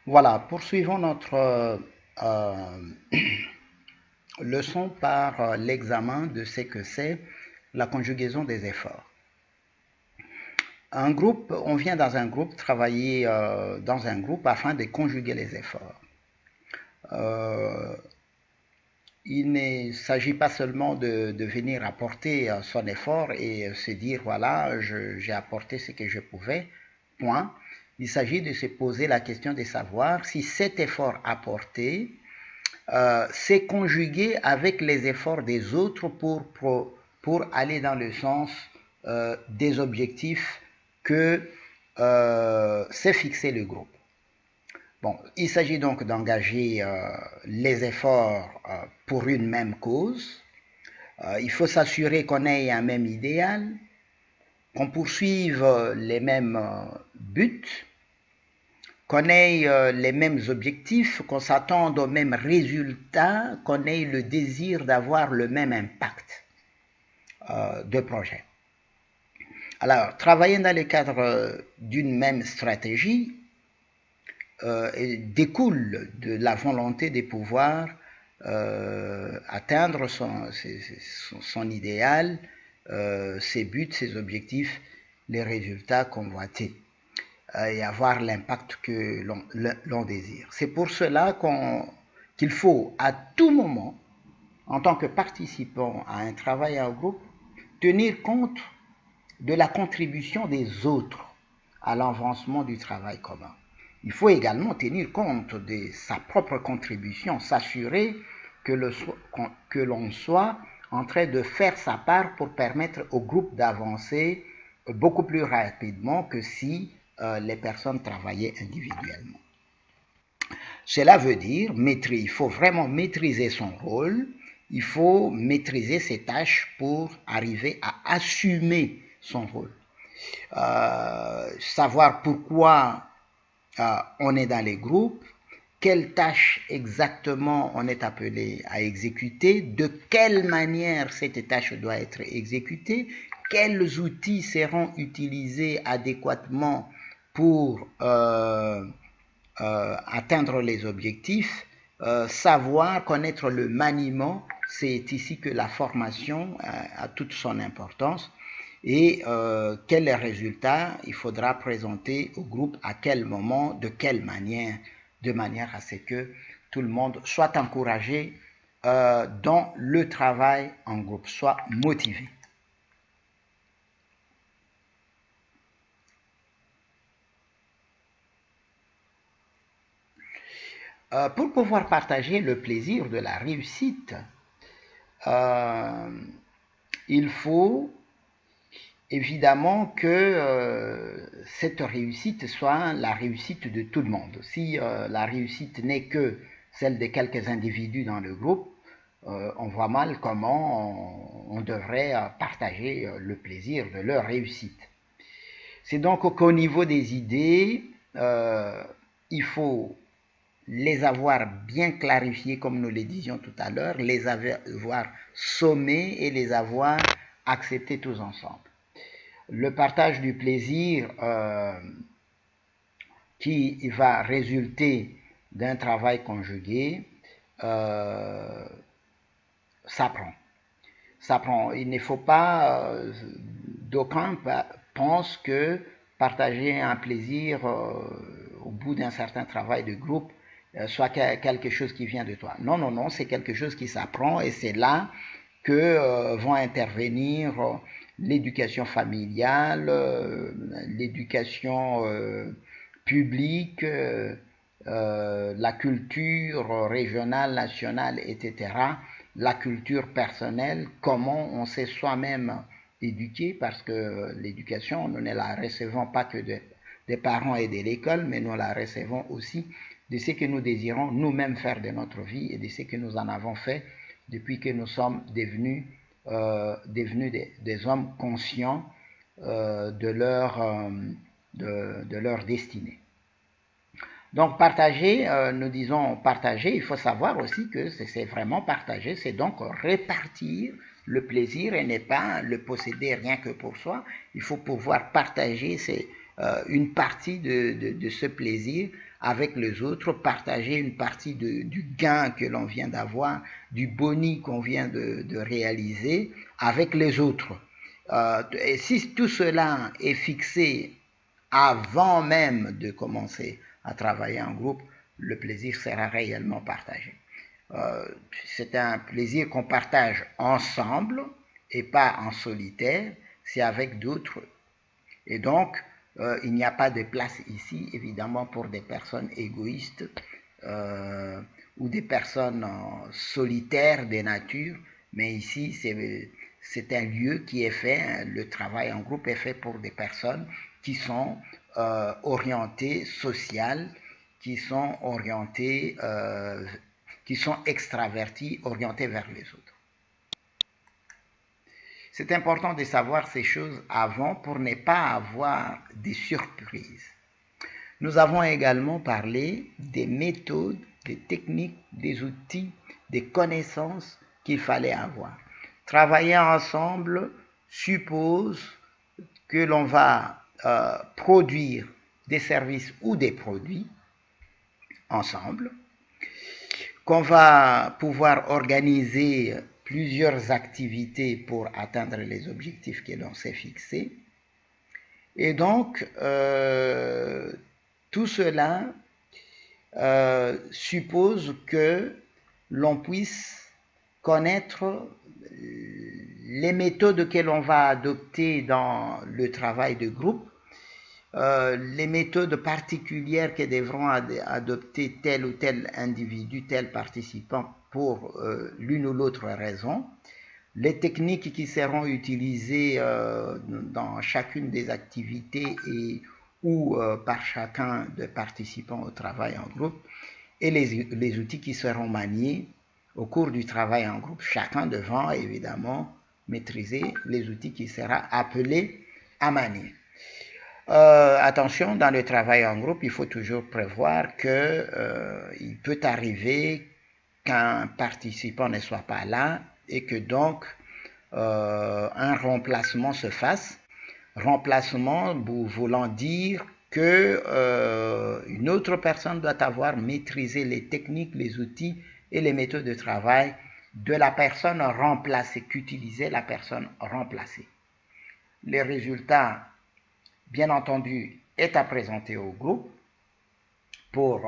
Voilà, poursuivons notre leçon par l'examen de ce que c'est la conjugaison des efforts. Un groupe, on vient dans un groupe travailler dans un groupe afin de conjuguer les efforts. Il ne s'agit pas seulement de venir apporter son effort et se dire voilà, j'ai apporté ce que je pouvais, point. Il s'agit de se poser la question de savoir si cet effort apporté s'est conjugué avec les efforts des autres pour aller dans le sens des objectifs que s'est fixé le groupe. Bon, il s'agit donc d'engager les efforts pour une même cause. Il faut s'assurer qu'on ait un même idéal, qu'on poursuive les mêmes buts, qu'on ait les mêmes objectifs, qu'on s'attende aux mêmes résultats, qu'on ait le désir d'avoir le même impact de projet. Alors, travailler dans le cadre d'une même stratégie découle de la volonté de pouvoir atteindre son idéal, ses buts, ses objectifs, les résultats convoités et avoir l'impact que l'on désire. C'est pour cela qu'il faut à tout moment, en tant que participant à un travail en groupe, tenir compte de la contribution des autres à l'avancement du travail commun. Il faut également tenir compte de sa propre contribution, s'assurer que l'on soit en train de faire sa part pour permettre au groupe d'avancer beaucoup plus rapidement que si les personnes travaillaient individuellement. Cela veut dire, il faut vraiment maîtriser son rôle, il faut maîtriser ses tâches pour arriver à assumer son rôle. Savoir pourquoi on est dans les groupes, quelles tâches exactement on est appelé à exécuter, de quelle manière cette tâche doit être exécutée, quels outils seront utilisés adéquatement pour atteindre les objectifs, savoir, connaître le maniement, c'est ici que la formation a toute son importance. Et quels résultats il faudra présenter au groupe, à quel moment, de quelle manière, de manière à ce que tout le monde soit encouragé dans le travail en groupe, soit motivé. Pour pouvoir partager le plaisir de la réussite, il faut évidemment que cette réussite soit la réussite de tout le monde. Si la réussite n'est que celle de quelques individus dans le groupe, on voit mal comment on devrait partager le plaisir de leur réussite. C'est donc qu'au niveau des idées, il faut les avoir bien clarifiées, comme nous le disions tout à l'heure, les avoir sommées et les avoir acceptées tous ensemble. Le partage du plaisir qui va résulter d'un travail conjugué s'apprend. Il ne faut pas, d'aucuns pensent que partager un plaisir au bout d'un certain travail de groupe soit quelque chose qui vient de toi. Non, non, non, c'est quelque chose qui s'apprend et c'est là que vont intervenir l'éducation familiale, l'éducation publique, la culture régionale, nationale, etc., la culture personnelle, comment on s'est soi-même éduqué, parce que l'éducation, nous ne la recevons pas que des parents et de l'école, mais nous la recevons aussi de ce que nous désirons nous-mêmes faire de notre vie et de ce que nous en avons fait depuis que nous sommes devenus des hommes conscients de leur destinée. Donc partager, nous disons partager, il faut savoir aussi que c'est vraiment partager, c'est donc répartir le plaisir et ne pas le posséder rien que pour soi. Il faut pouvoir partager une partie de ce plaisir avec les autres, partager une partie du gain que l'on vient d'avoir, du boni qu'on vient de réaliser avec les autres. Et si tout cela est fixé avant même de commencer à travailler en groupe, le plaisir sera réellement partagé. C'est un plaisir qu'on partage ensemble et pas en solitaire, c'est avec d'autres. Et donc, il n'y a pas de place ici, évidemment, pour des personnes égoïstes ou des personnes solitaires de nature, mais ici, c'est un lieu qui est fait, le travail en groupe est fait pour des personnes qui sont orientées sociales, qui sont orientées, qui sont extraverties, orientées vers les autres. C'est important de savoir ces choses avant pour ne pas avoir des surprises. Nous avons également parlé des méthodes, des techniques, des outils, des connaissances qu'il fallait avoir. Travailler ensemble suppose que l'on va produire des services ou des produits ensemble, qu'on va pouvoir organiser plusieurs activités pour atteindre les objectifs que l'on s'est fixés. Et donc, tout cela suppose que l'on puisse connaître les méthodes que l'on va adopter dans le travail de groupe, les méthodes particulières que devront adopter tel ou tel individu, tel participant pour l'une ou l'autre raison, les techniques qui seront utilisées dans chacune des activités et ou par chacun des participants au travail en groupe, et les outils qui seront maniés au cours du travail en groupe, chacun devant évidemment maîtriser les outils qui sera appelé à manier. Attention, dans le travail en groupe, il faut toujours prévoir qu'il peut arriver qu'un participant ne soit pas là et que donc un remplacement se fasse. Remplacement voulant dire que une autre personne doit avoir maîtrisé les techniques, les outils et les méthodes de travail de la personne remplacée, qu'utilisait la personne remplacée. Les résultats, bien entendu, est à présenter au groupe pour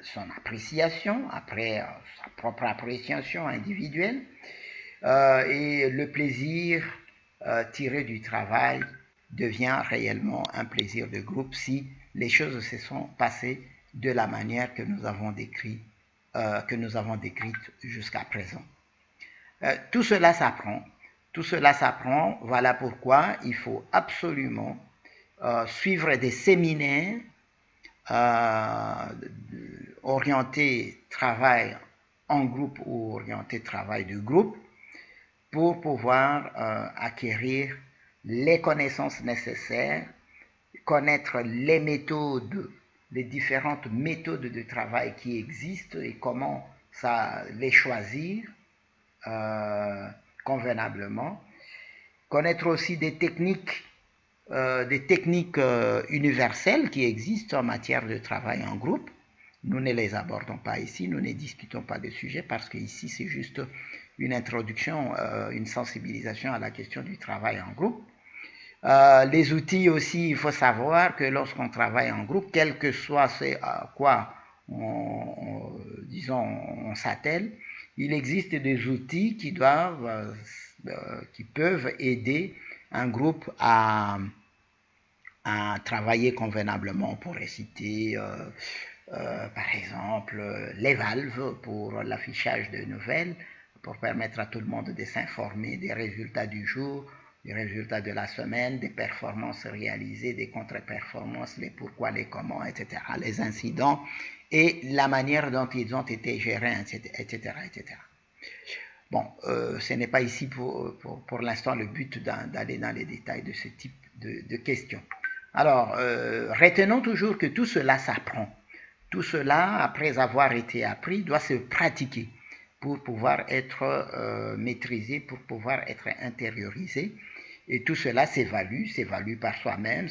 son appréciation, après sa propre appréciation individuelle, et le plaisir tiré du travail devient réellement un plaisir de groupe si les choses se sont passées de la manière que nous avons décrite jusqu'à présent. Tout cela s'apprend. Tout cela s'apprend. Voilà pourquoi il faut absolument suivre des séminaires orientés travail en groupe ou orientés travail de groupe pour pouvoir acquérir les connaissances nécessaires, connaître les méthodes, les différentes méthodes de travail qui existent et comment les choisir convenablement, connaître aussi des techniques universelles qui existent en matière de travail en groupe. Nous ne les abordons pas ici, nous ne discutons pas de sujet parce que ici c'est juste une introduction, une sensibilisation à la question du travail en groupe. Les outils aussi, il faut savoir que lorsqu'on travaille en groupe, quel que soit ce à quoi on s'attelle, il existe des outils qui peuvent aider un groupe à travailler convenablement. On pourrait citer par exemple les valves pour l'affichage de nouvelles, pour permettre à tout le monde de s'informer des résultats du jour, des résultats de la semaine, des performances réalisées, des contre-performances, les pourquoi, les comment, etc., les incidents et la manière dont ils ont été gérés, etc., etc. Bon, ce n'est pas ici pour l'instant le but d'aller dans les détails de ce type de questions. Alors, retenons toujours que tout cela s'apprend. Tout cela, après avoir été appris, doit se pratiquer pour pouvoir être maîtrisé, pour pouvoir être intériorisé. Et tout cela s'évalue par soi-même,